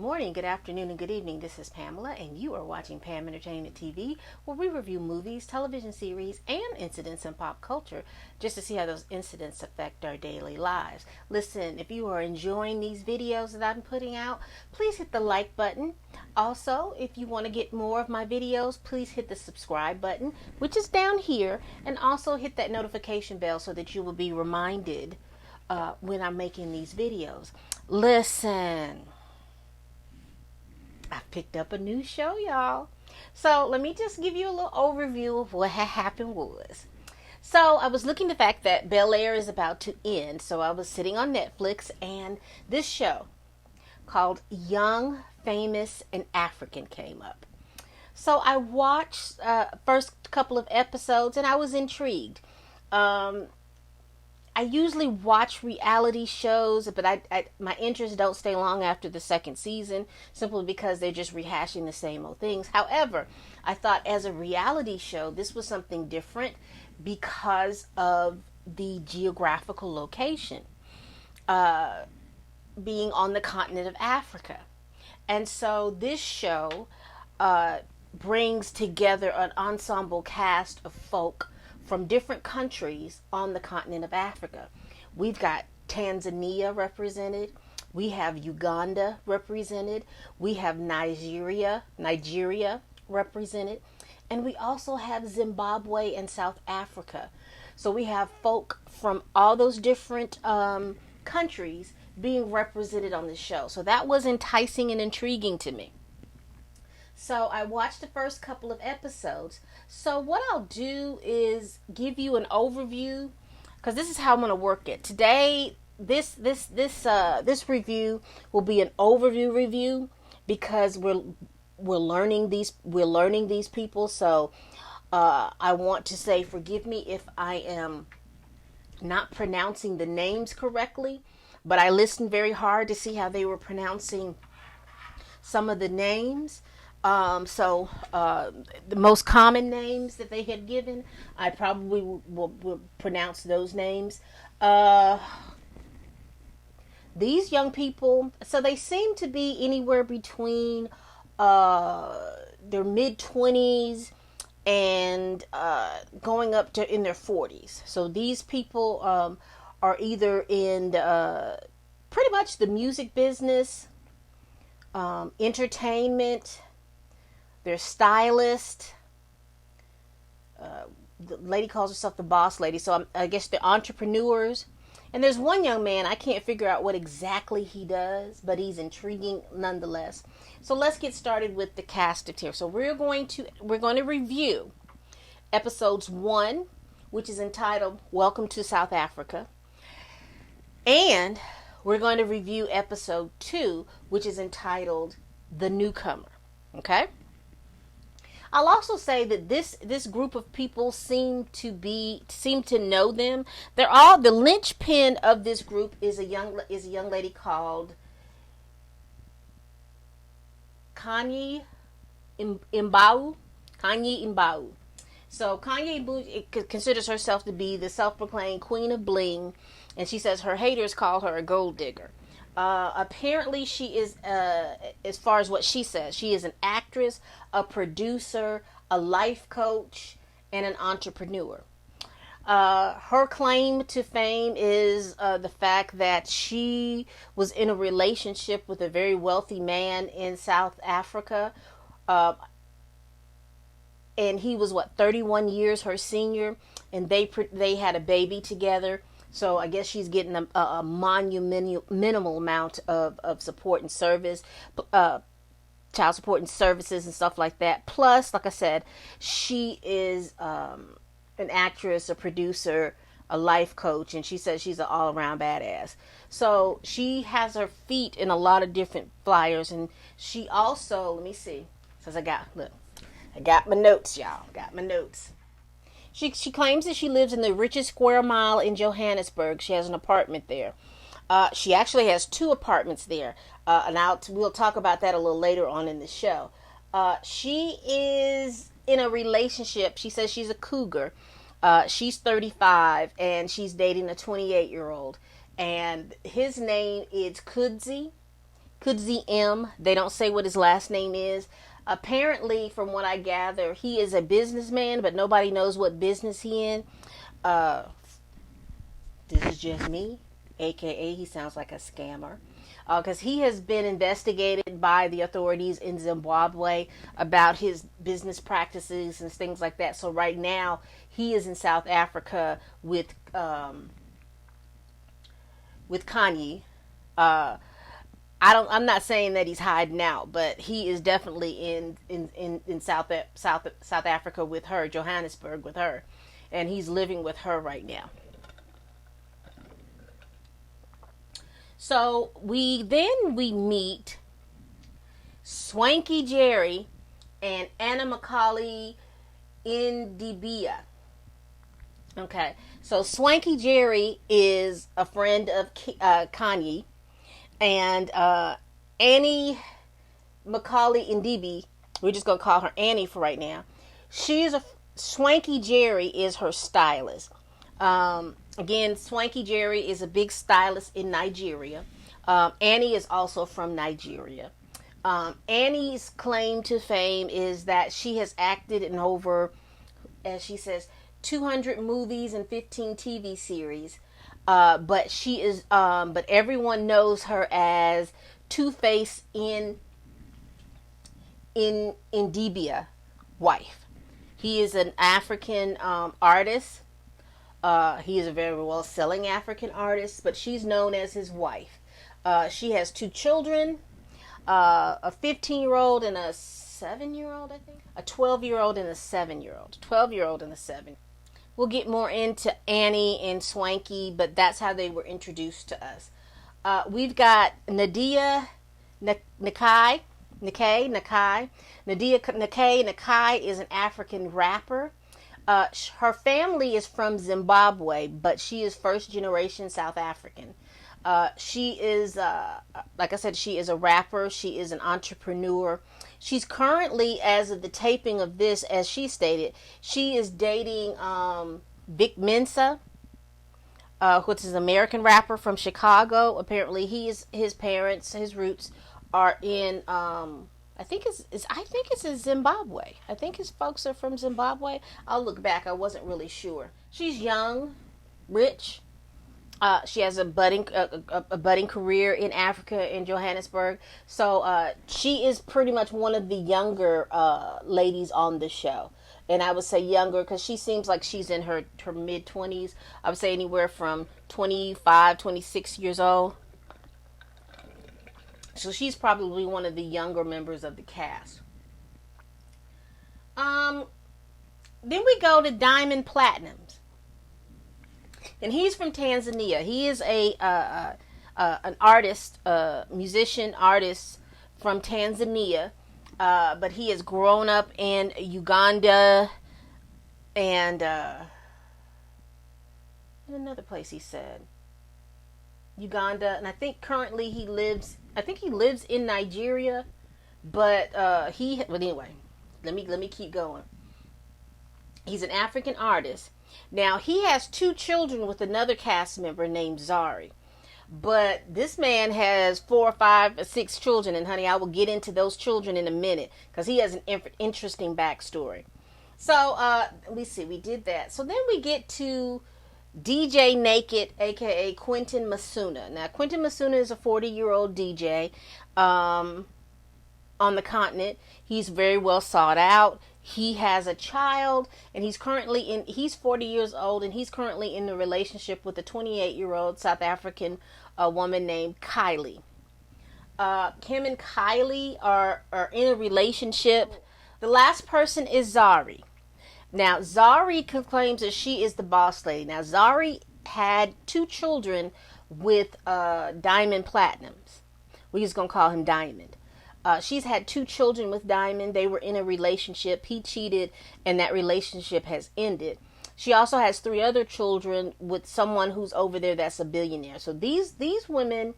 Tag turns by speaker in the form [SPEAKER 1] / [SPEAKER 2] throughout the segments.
[SPEAKER 1] morning, good afternoon, and good evening. This is Pamela, and you are watching Pam Entertainment TV, where we review movies, television series, and incidents in pop culture, just to see how those incidents affect our daily lives. Listen, if you are enjoying these videos that I'm putting out, please hit the like button. Also, if you want to get more of my videos, please hit the subscribe button, which is down here, and also hit that notification bell so that you will be reminded when I'm making these videos. Listen, I picked up a new show, y'all. So let me just give you a little overview of what had happened was. So I was looking at the fact that Bel Air is about to end. So I was sitting on Netflix, and this show called Young, Famous, and African came up. So I watched first couple of episodes, and I was intrigued. I usually watch reality shows, but my interests don't stay long after the second season, simply because they're just rehashing the same old things. However, I thought as a reality show, this was something different because of the geographical location, being on the continent of Africa. And so this show brings together an ensemble cast of folk from different countries on the continent of Africa. We've got Tanzania represented. We have Uganda represented. We have Nigeria represented. And we also have Zimbabwe and South Africa. So we have folk from all those different countries being represented on the show. So that was enticing and intriguing to me. So I watched the first couple of episodes. So what I'll do is give you an overview, because this is how I'm going to work it. Today, this review will be an overview review, because we're learning these people. So I want to say, forgive me if I am not pronouncing the names correctly, but I listened very hard to see how they were pronouncing some of the names. The most common names that they had given, I probably will pronounce those names. These young people, so they seem to be anywhere between their mid-20s and going up to in their 40s. So these people are either in pretty much the music business, entertainment. They're stylists. The lady calls herself the boss lady. So I guess they're entrepreneurs. And there's one young man, I can't figure out what exactly he does, but he's intriguing nonetheless. So let's get started with the cast of here. So we're going to review episodes 1, which is entitled Welcome to South Africa. And we're going to review episode 2, which is entitled The Newcomer. Okay? I'll also say that this group of people seem to know them. They're all, the linchpin of this group is a young lady called Kanye Mbau. So Kanye Mbau considers herself to be the self-proclaimed queen of bling, and she says her haters call her a gold digger. Apparently she is, as far as what she says, she is an actress, a producer, a life coach, and an entrepreneur. Her claim to fame is the fact that she was in a relationship with a very wealthy man in South Africa, and he was 31 years her senior, and they had a baby together. So I guess she's getting a minimal amount of support and service, child support and services and stuff like that. Plus, like I said, she is an actress, a producer, a life coach, and she says she's an all-around badass. So she has her feet in a lot of different flyers, and she also, let me see, says I got my notes, y'all. Got my notes. She claims that she lives in the richest square mile in Johannesburg. She has an apartment there. She actually has 2 apartments there. And we'll talk about that a little later on in the show. She is in a relationship. She says she's a cougar. She's 35 and she's dating a 28-year-old. And his name is Kudzi. Kudzi M. They don't say what his last name is. Apparently, from what I gather, he is a businessman, but nobody knows what business he in. This is just me, aka he sounds like a scammer, because he has been investigated by the authorities in Zimbabwe about his business practices and things like that. So right now he is in South Africa with Kanye. I'm not saying that he's hiding out, but he is definitely in South Africa with her, Johannesburg with her, and he's living with her right now. So we meet Swanky Jerry and Anna Macaulay Ndibia. Okay, so Swanky Jerry is a friend of Kanye, and Annie Macaulay Ndibia, we're just gonna call her Annie for right now. Swanky Jerry is her stylist. Again, Swanky Jerry is a big stylist in Nigeria. Annie is also from Nigeria. Annie's claim to fame is that she has acted in over, as she says, 200 movies and 15 TV series. But she is, but everyone knows her as Two-Face in Ndibia wife. He is an African artist. He is a very well-selling African artist, but she's known as his wife. She has 2 children, a 15-year-old and a 7-year-old, I think. A 12-year-old and a 7-year-old. 12-year-old and a 7. We'll get more into Annie and Swanky, but that's how they were introduced to us. We've got NADIA NAKAI. NADIA NAKAI is an African rapper. Her family is from Zimbabwe, but she is first generation South African. She is, like I said, she is a rapper. She is an entrepreneur. She's currently, as of the taping of this, as she stated, she is dating Vic Mensa, which is an American rapper from Chicago. Apparently, his roots are in I think it's in Zimbabwe. I think his folks are from Zimbabwe. I'll look back. I wasn't really sure. She's young, rich. She has a budding career in Africa, in Johannesburg. So she is pretty much one of the younger ladies on the show. And I would say younger because she seems like she's in her mid-20s. I would say anywhere from 25, 26 years old. So she's probably one of the younger members of the cast. Then we go to Diamond PLATNUMZ. And he's from Tanzania. He is an artist, musician artist from Tanzania. But he has grown up in Uganda and in another place he said. Uganda, and I think currently he lives in Nigeria, but anyway, let me keep going. He's an African artist. Now, he has 2 children with another cast member named ZARI. But this man has 4 or 5 or 6 children, and honey, I will get into those children in a minute because he has an interesting backstory. So, let me see, we did that. So then we get to DJ Naked, aka Quentin Masuna. Now, Quentin Masuna is a 40-year-old DJ on the continent. He's very well sought out. He has a child, and he's 40 years old, and he's currently in a relationship with a 28-year-old South African woman named Kylie. Kim and Kylie are in a relationship. The last person is ZARI. Now, ZARI claims that she is the boss lady. Now, ZARI had 2 children with Diamond PLATNUMZ. We're just going to call him Diamond. She's had 2 children with Diamond. They were in a relationship. He cheated, and that relationship has ended. She also has 3 other children with someone who's over there that's a billionaire. So these women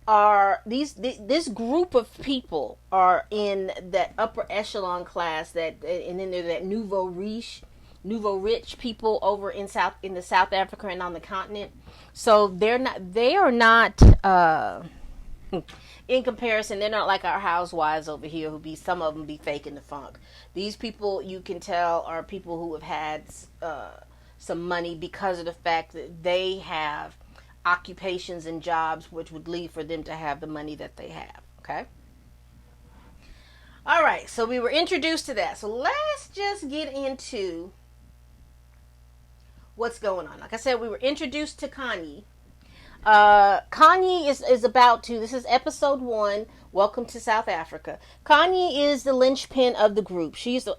[SPEAKER 1] are this group of people are in that upper echelon class, and then there's that nouveau rich people over in the South Africa and on the continent. So they are not In comparison, they're not like our housewives over here who be, some of them be faking the funk. These people, you can tell, are people who have had some money because of the fact that they have occupations and jobs which would lead for them to have the money that they have. Okay. All right. So we were introduced to that. So let's just get into what's going on. Like I said, we were introduced to Kanye. Kanye is about to, this is episode 1, welcome to South Africa. Kanye is the linchpin of the group.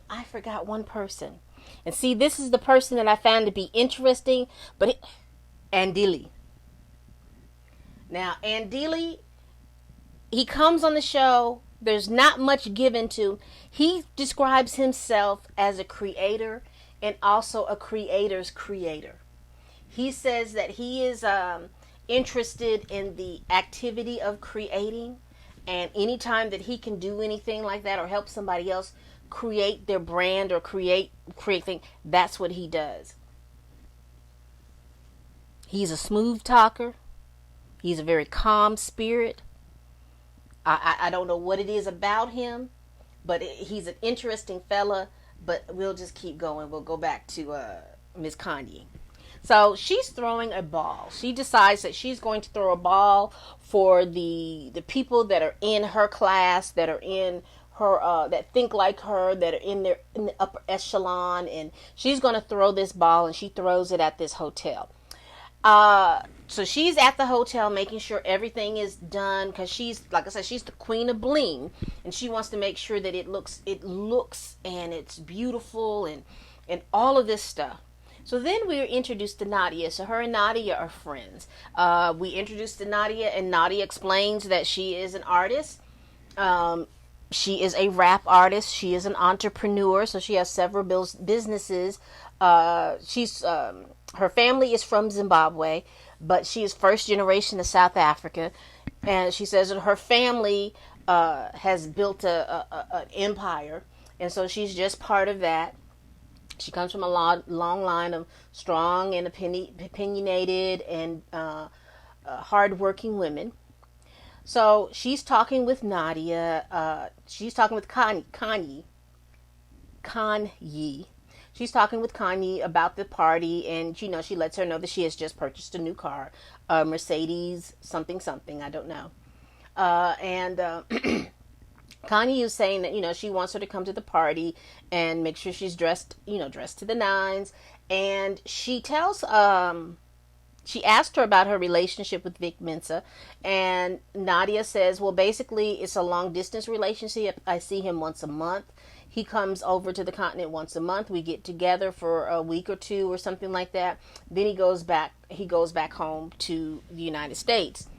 [SPEAKER 1] I forgot one person. And see, this is the person that I found to be interesting, but Andili. Now, Andili, he comes on the show, there's not much given to. He describes himself as a creator and also a creator's creator. He says that he is, interested in the activity of creating, and anytime that he can do anything like that or help somebody else create their brand or create things, that's what he does. He's a smooth talker. He's a very calm spirit. I don't know what it is about him, but he's an interesting fella. But we'll just keep going. We'll go back to Miss Kanye. So she's throwing a ball. She decides that she's going to throw a ball for the people that are in her class, that are in her, that think like her, that are in the upper echelon, and she's going to throw this ball, and she throws it at this hotel. So she's at the hotel making sure everything is done, because she's, like I said, she's the queen of bling, and she wants to make sure that it looks and it's beautiful and all of this stuff. So then we were introduced to Nadia. So her and Nadia are friends. We introduced to Nadia, and Nadia explains that she is an artist. She is a rap artist. She is an entrepreneur. So she has several businesses. Her family is from Zimbabwe, but she is first generation of South Africa. And she says that her family has built an empire, and so she's just part of that. She comes from a long line of strong and opinionated and hardworking women. So she's talking with Nadia. She's talking with Kanye. She's talking with Kanye about the party, and she lets her know that she has just purchased a new car, Mercedes something. I don't know. Kanye is saying that, she wants her to come to the party and make sure she's dressed to the nines. And she tells, she asked her about her relationship with Vic Mensa. And Nadia says, well, basically, it's a long distance relationship. I see him once a month. He comes over to the continent once a month. We get together for a week or two or something like that. Then he goes back home to the United States.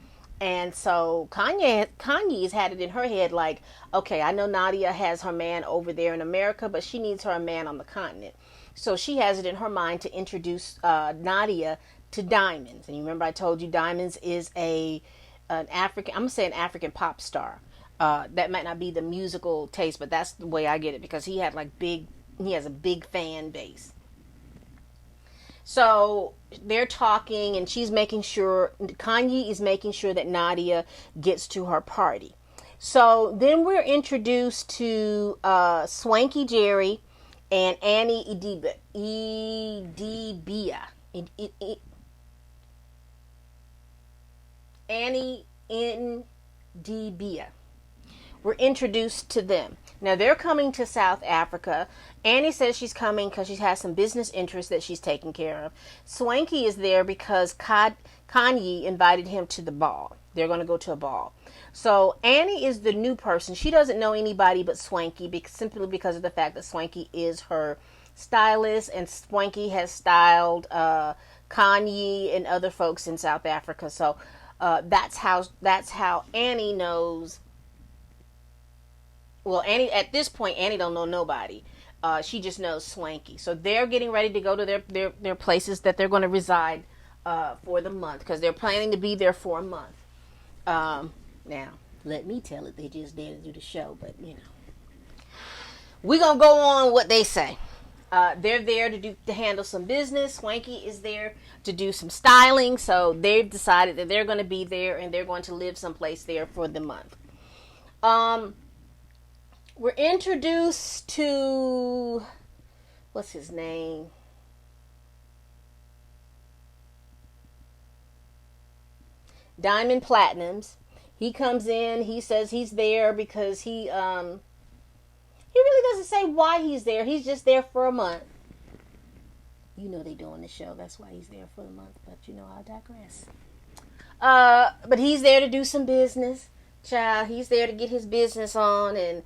[SPEAKER 1] And so Kanye's had it in her head like, okay, I know Nadia has her man over there in America, but she needs her man on the continent. So she has it in her mind to introduce Nadia to Diamonds. And you remember I told you Diamonds is an African pop star. That might not be the musical taste, but that's the way I get it, because he has a big fan base. So they're talking, and Kanye is making sure that Nadia gets to her party. So then we're introduced to Swanky Jerry and Annie Idibia. Annie Ndibia. We're introduced to them. Now they're coming to South Africa. Annie says she's coming because she has some business interests that she's taking care of. Swanky is there because Kanye invited him to the ball. They're going to go to a ball. So Annie is the new person. She doesn't know anybody but Swanky, simply because of the fact that Swanky is her stylist, and Swanky has styled Kanye and other folks in South Africa. So that's how Annie knows. Well, Annie, at this point, Annie don't know nobody. She just knows Swanky. So they're getting ready to go to their places that they're going to reside for the month, because they're planning to be there for a month. Now, let me tell it. They just did do the show, but we're going to go on what they say. They're there to handle some business. Swanky is there to do some styling. So they've decided that they're going to be there and they're going to live someplace there for the month. We're introduced to, what's his name? Diamond PLATNUMZ. He comes in. He says he's there because he really doesn't say why he's there. He's just there for a month. You know they doing the show. That's why he's there for a month. But you know, I'll digress. But he's there to do some business. Child, he's there to get his business on. And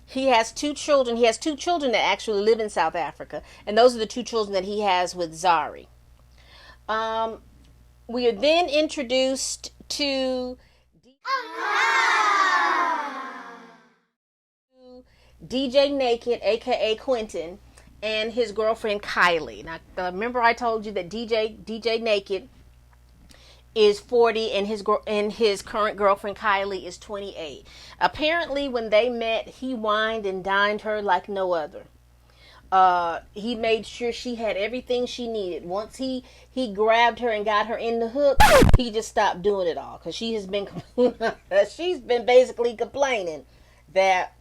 [SPEAKER 1] he has 2 children. He has 2 children that actually live in South Africa. And those are the 2 children that he has with ZARI. We are then introduced to DJ Naked, aka Quentin, and his girlfriend Kylie. Now, remember I told you that DJ Naked is 40 and his current girlfriend Kylie is 28. Apparently, when they met, he wined and dined her like no other. He made sure she had everything she needed. Once he grabbed her and got her in the hook, he just stopped doing it all because she's been basically complaining that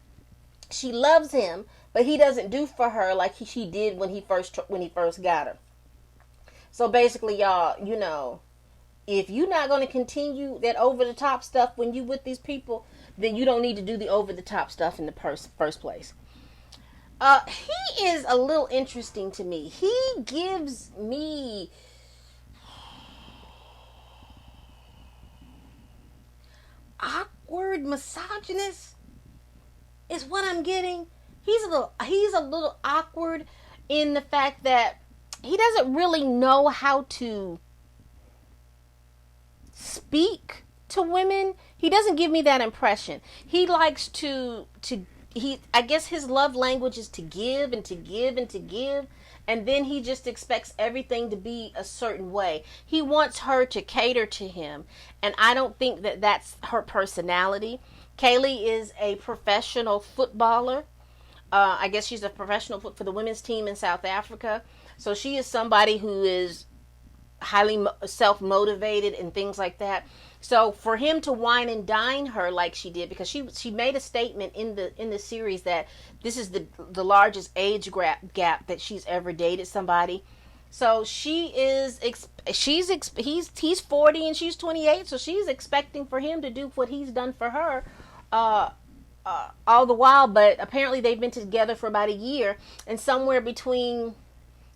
[SPEAKER 1] she loves him, but he doesn't do for her like she did when he first got her. So basically, y'all, you know, if you're not going to continue that over the top stuff when you with these people, then you don't need to do the over the top stuff in the first place. He is a little interesting to me. He gives me awkward misogynist is what I'm getting. He's a little awkward in the fact that he doesn't really know how to speak to women. He doesn't give me that impression. He likes to I guess his love language is to give and to give and to give, and then he just expects everything to be a certain way. He wants her to cater to him, and I don't think that that's her personality. Kaylee is a professional footballer. I guess she's a professional for the women's team in South Africa. So she is somebody who is highly self-motivated and things like that. So for him to wine and dine her like she did, because she made a statement in the series that this is the largest age gap that she's ever dated somebody. So he's 40 and she's 28, so she's expecting for him to do what he's done for her all the while. But apparently they've been together for about a year, and somewhere between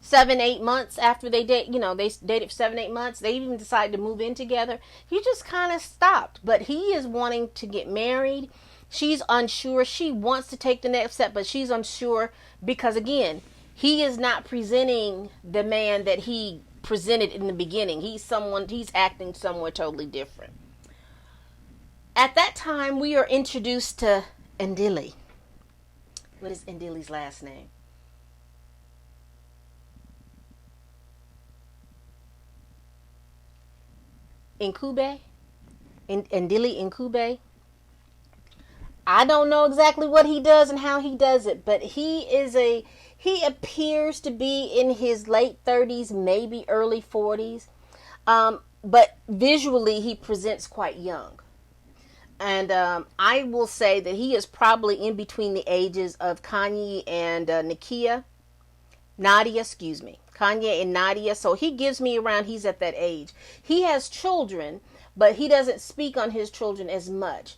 [SPEAKER 1] 7-8 months after they dated for 7-8 months, they even decided to move in together. He just kind of stopped, but he is wanting to get married. She's unsure. She wants to take the next step, but she's unsure because, again, he is not presenting the man that he presented in the beginning. He's acting somewhere totally different. At that time, we are introduced to Ndili. What is Ndili's last name? Nkube, Ndili Nkube. I don't know exactly what he does and how he does it, but he appears to be in his late 30s, maybe early 40s. But visually he presents quite young. And I will say that he is probably in between the ages of Kanye and NADIA, Kanye and NADIA. So he gives me around, he's at that age. He has children, but he doesn't speak on his children as much.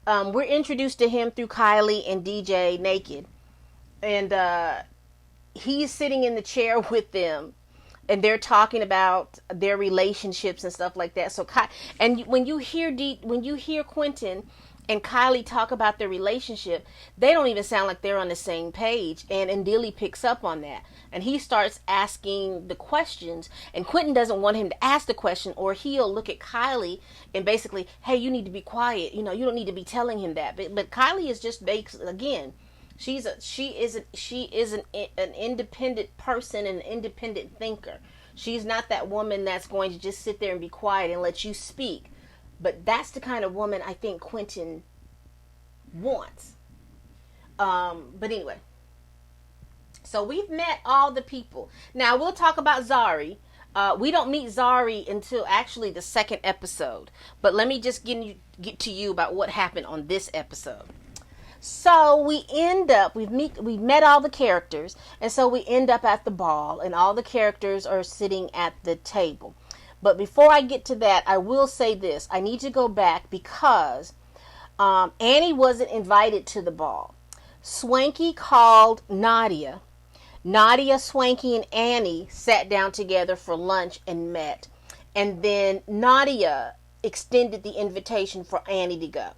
[SPEAKER 1] We're introduced to him through Kylie and DJ Naked. And he's sitting in the chair with them, and they're talking about their relationships and stuff like that. So, and when you hear Quentin and Kylie talk about their relationship, they don't even sound like they're on the same page. And Ndili picks up on that. And he starts asking the questions. And Quentin doesn't want him to ask the question, or he'll look at Kylie and basically, hey, you need to be quiet. You don't need to be telling him that. But Kylie is just, again, she is an independent person and an independent thinker. She's not that woman that's going to just sit there and be quiet and let you speak. But that's the kind of woman I think Quentin wants. But anyway, So we've met all the people. Now we'll talk about ZARI. We don't meet ZARI until actually the second episode. But let me just get to you about what happened on this episode. So we end up, we met all the characters, and so we end up at the ball, and all the characters are sitting at the table. But before I get to that, I will say this. I need to go back because Annie wasn't invited to the ball. Swanky called Nadia. Nadia, Swanky, and Annie sat down together for lunch and met. And then Nadia extended the invitation for Annie to go.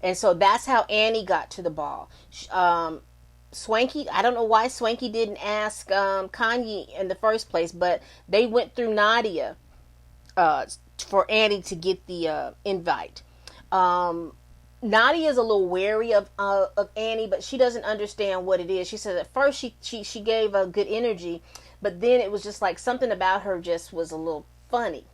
[SPEAKER 1] And so that's how Annie got to the ball. Swanky, I don't know why Swanky didn't ask Kanye in the first place, but they went through Nadia for Annie to get the invite. Nadia is a little wary of Annie, but she doesn't understand what it is. She said at first she gave a good energy, but then it was just like something about her just was a little funny.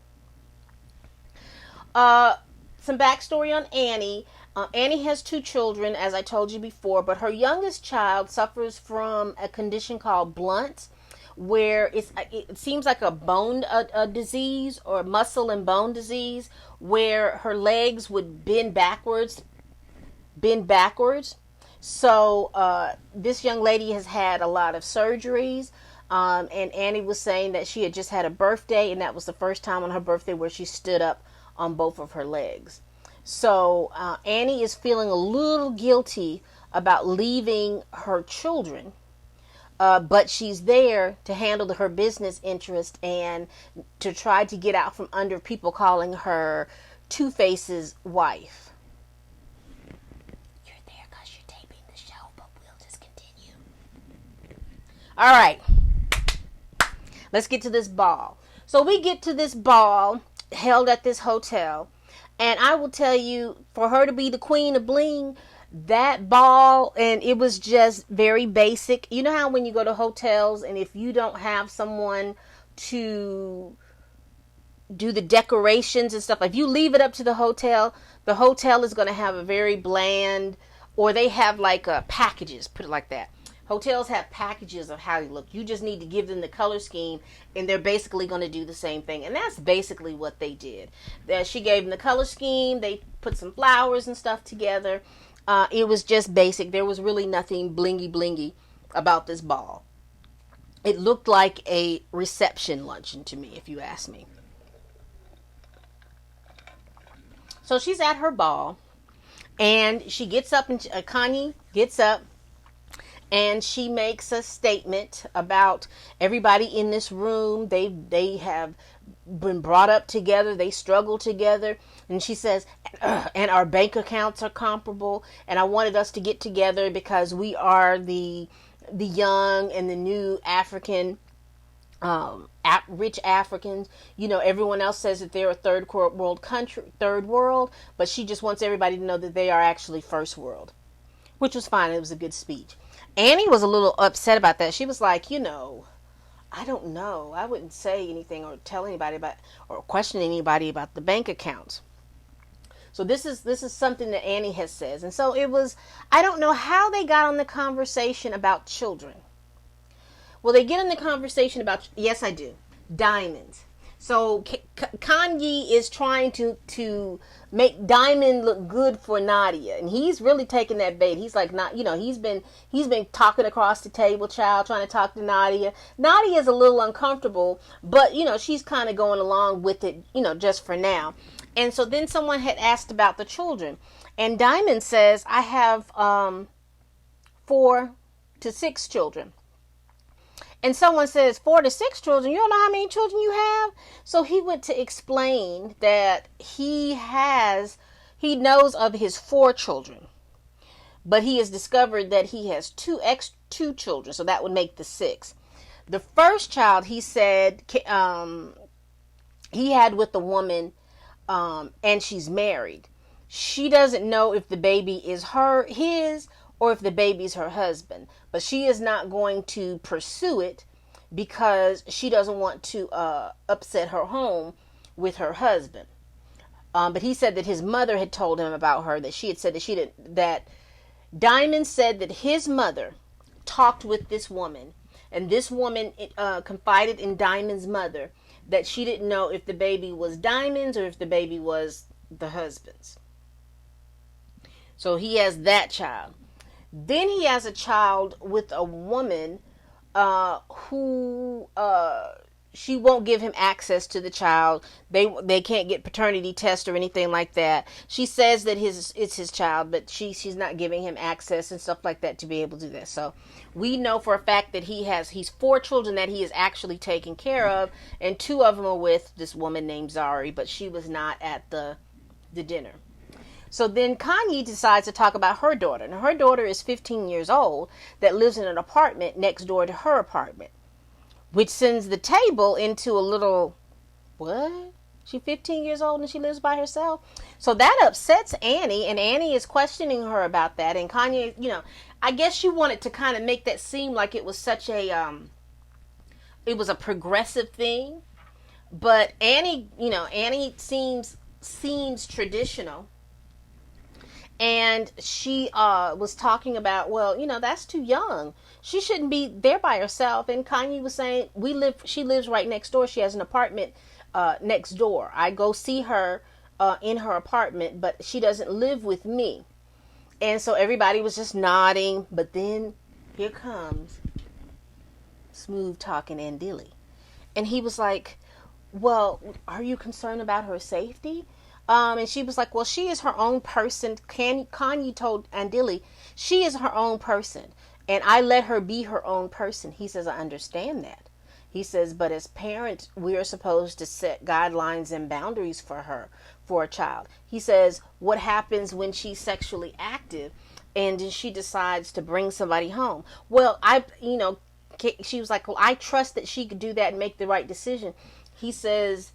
[SPEAKER 1] Some backstory on Annie. Annie has 2 children, as I told you before, but her youngest child suffers from a condition called blunt, where it seems like a bone disease or muscle and bone disease, where her legs would bend backwards. So this young lady has had a lot of surgeries, and Annie was saying that she had just had a birthday, and that was the first time on her birthday where she stood up on both of her legs. So Annie is feeling a little guilty about leaving her children, but she's there to handle her business interest and to try to get out from under people calling her Two-Face's wife. You're there because you're taping the show, but we'll just continue. All right. Let's get to this ball. So we get to this ball held at this hotel. And I will tell you, for her to be the queen of bling, that ball, and it was just very basic. You know how when you go to hotels and if you don't have someone to do the decorations and stuff, if you leave it up to the hotel is going to have a very bland, or they have like packages, put it like that. Hotels have packages of how they look. You just need to give them the color scheme, and they're basically going to do the same thing. And that's basically what they did. She gave them the color scheme. They put some flowers and stuff together. It was just basic. There was really nothing blingy about this ball. It looked like a reception luncheon to me, if you ask me. So she's at her ball, and she gets up, and Kanye gets up, and she makes a statement about everybody in this room. They have been brought up together. They struggle together. And she says, and our bank accounts are comparable. And I wanted us to get together because we are the young and the new African, rich Africans. You know, everyone else says that they're a third world country, but she just wants everybody to know that they are actually first world, which was fine. It was a good speech. Annie was a little upset about that. She was like, I don't know. I wouldn't say anything or tell anybody about or question anybody about the bank accounts. So this is something that Annie has says. And so it was, I don't know how they got on the conversation about children. Well, they get on the conversation about, yes, I do, diamonds. So Kanye is trying to make Diamond look good for Nadia, and he's really taking that bait. He's like, not, he's been talking across the table, child, trying to talk to Nadia. Nadia is a little uncomfortable, but she's kind of going along with it, just for now. And so then someone had asked about the children, and Diamond says, I have 4 to 6 children. And someone says 4 to 6 children. You don't know how many children you have? So he went to explain that he knows of his 4 children, but he has discovered that he has 2 children. So that would make the 6. The first child, he said, he had with a woman, and she's married. She doesn't know if the baby is his, or if the baby's her husband. But she is not going to pursue it because she doesn't want to upset her home with her husband. But he said that his mother had told him about her, that she had said that that Diamond said that his mother talked with this woman, and this woman confided in Diamond's mother that she didn't know if the baby was Diamond's or if the baby was the husband's. So he has that child. Then he has a child with a woman who she won't give him access to the child. They can't get paternity test or anything like that. She says that it's his child, but she's not giving him access and stuff like that to be able to do that. So we know for a fact that he's 4 children that he is actually taking care of, and 2 of them are with this woman named ZARI, but she was not at the dinner. So then Kanye decides to talk about her daughter. Now, her daughter is 15 years old that lives in an apartment next door to her apartment, which sends the table into a little, what? She's 15 years old and she lives by herself? So that upsets Annie, and Annie is questioning her about that. And Kanye, I guess she wanted to kind of make that seem like it was such a, it was a progressive thing. But Annie, Annie seems traditional. And she was talking about, well, that's too young. She shouldn't be there by herself. And Kanye was saying, she lives right next door. She has an apartment next door. I go see her in her apartment, but she doesn't live with me. And so everybody was just nodding. But then here comes smooth talking Andilly. And he was like, well, are you concerned about her safety? And she was like, well, she is her own person. Kanye told Andilly, she is her own person. And I let her be her own person. He says, I understand that. He says, but as parents, we are supposed to set guidelines and boundaries for her, for a child. He says, what happens when she's sexually active and she decides to bring somebody home? Well, she was like, well, I trust that she could do that and make the right decision. He says,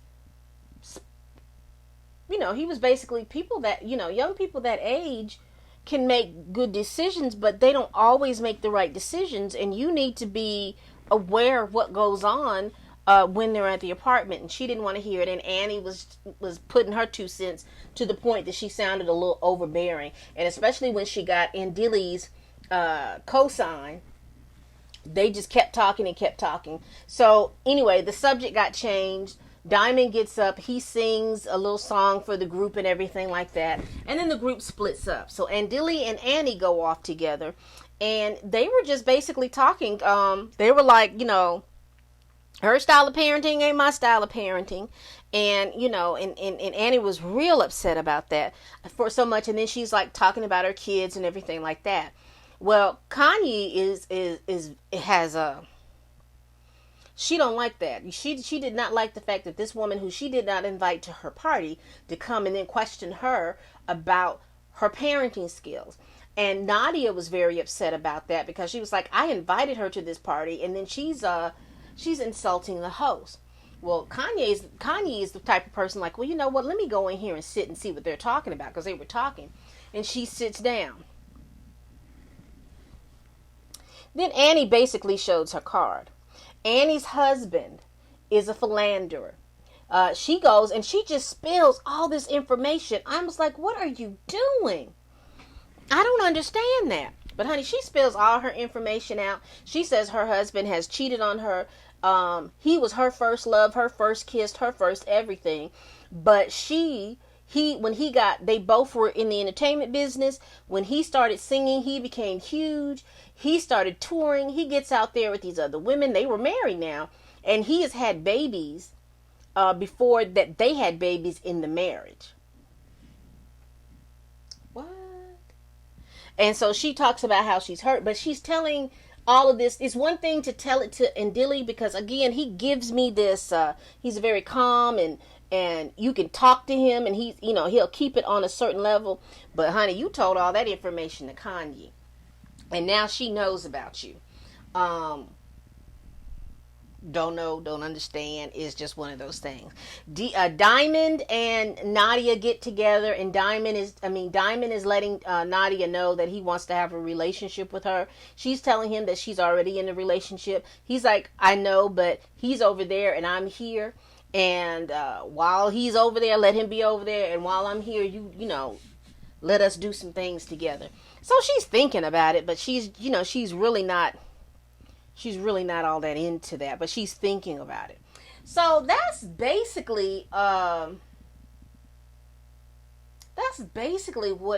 [SPEAKER 1] he was basically people that, young people that age can make good decisions, but they don't always make the right decisions. And you need to be aware of what goes on when they're at the apartment. And she didn't want to hear it. And Annie was putting her 2 cents to the point that she sounded a little overbearing. And especially when she got Andilly's cosign, they just kept talking and kept talking. So anyway, the subject got changed. Diamond gets up, he sings a little song for the group and everything like that. And then the group splits up. So Andilly and Annie go off together. And they were just basically talking. They were like, her style of parenting ain't my style of parenting. And, and Annie was real upset about that for so much. And then she's like talking about her kids and everything like that. Well, Kanye has a... She don't like that. She did not like the fact that this woman who she did not invite to her party to come and then question her about her parenting skills. And NADIA was very upset about that because she was like, I invited her to this party and then she's insulting the host. Well, Kanye is the type of person like, well, you know what? Let me go in here and sit and see what they're talking about, because they were talking. And she sits down. Then Annie basically shows her card. Annie's husband is a philanderer. She goes and she just spills all this information. I was like, what are you doing? I don't understand that. But honey, she spills all her information out. She says her husband has cheated on her. He was her first love, her first kiss, her first everything. But they both were in the entertainment business. When he started singing, he became huge. He started touring. He gets out there with these other women. They were married now. And he has had babies before that they had babies in the marriage. What? And so she talks about how she's hurt, but she's telling all of this. It's one thing to tell it to Andilly, because again, he gives me this, he's very calm and you can talk to him and he'll keep it on a certain level. But honey, you told all that information to Kanye. And now she knows about you. Don't know, don't understand. It's just one of those things. Diamond and NADIA get together, and Diamond is letting NADIA know that he wants to have a relationship with her. She's telling him that she's already in a relationship. He's like, I know, but he's over there and I'm here. And while he's over there, let him be over there. And while I'm here, let us do some things together. So she's thinking about it, but she's really not she's really not all that into that, but she's thinking about it. So that's basically what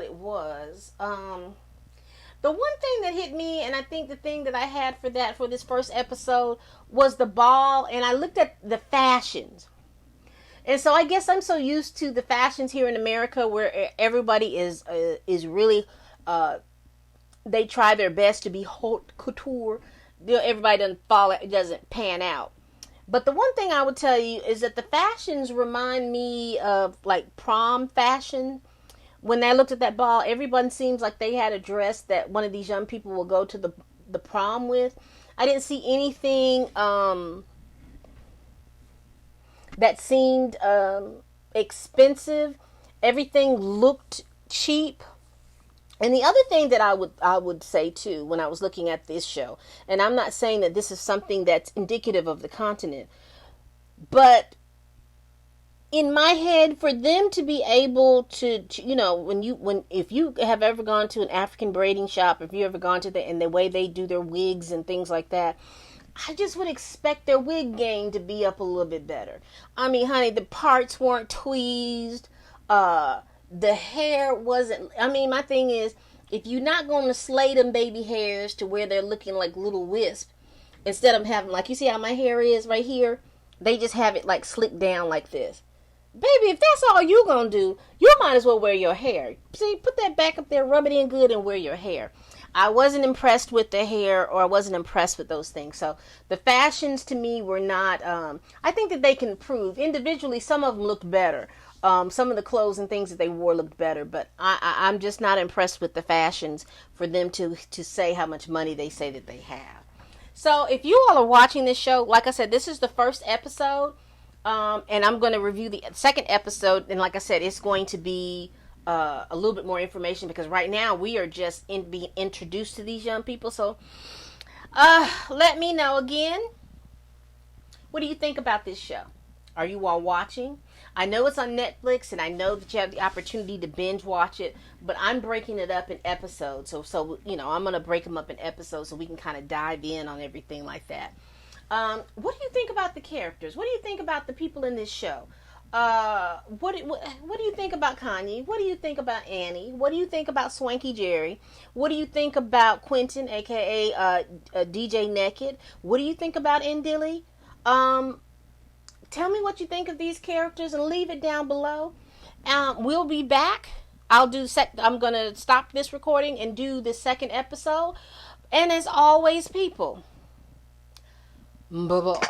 [SPEAKER 1] it was. The one thing that hit me, and I think the thing that I had for this first episode, was the ball, and I looked at the fashions. And so I guess I'm so used to the fashions here in America, where everybody is really they try their best to be haute couture. Everybody doesn't pan out. But the one thing I would tell you is that the fashions remind me of like prom fashion. When I looked at that ball, everyone seems like they had a dress that one of these young people will go to the prom with. I didn't see anything that seemed expensive. Everything looked cheap. And the other thing that I would say too, when I was looking at this show, and I'm not saying that this is something that's indicative of the continent, but in my head, for them to be able to you know, if you have ever gone to an African braiding shop, if you ever gone to and the way they do their wigs and things like that, I just would expect their wig game to be up a little bit better. I mean, honey, the parts weren't tweezed. The hair wasn't. I mean, my thing is, if you're not going to slay them baby hairs to where they're looking like little wisps, instead of having, like, you see how my hair is right here, they just have it like slicked down like this. Baby, if that's all you gonna do, you might as well wear your hair. See, put that back up there, rub it in good, and wear your hair. I wasn't impressed with the hair, or I wasn't impressed with those things. So the fashions to me were not, I think that they can improve. Individually, some of them looked better. Some of the clothes and things that they wore looked better, but I'm just not impressed with the fashions for them to say how much money they say that they have. So if you all are watching this show, like I said, this is the first episode. And I'm going to review the second episode. And like I said, it's going to be a little bit more information, because right now we are just being introduced to these young people. So let me know again. What do you think about this show? Are you all watching? I know it's on Netflix, and I know that you have the opportunity to binge watch it, but I'm breaking it up in episodes. So you know, I'm going to break them up in episodes so we can kind of dive in on everything like that. What do you think about the characters? What do you think about the people in this show? What do you think about Kanye? What do you think about Annie? What do you think about Swanky Jerry? What do you think about Quentin, aka DJ Naked? What do you think about Ndilly? Tell me what you think of these characters and leave it down below. We'll be back. I'm gonna stop this recording and do the second episode. And as always, people, bye-bye.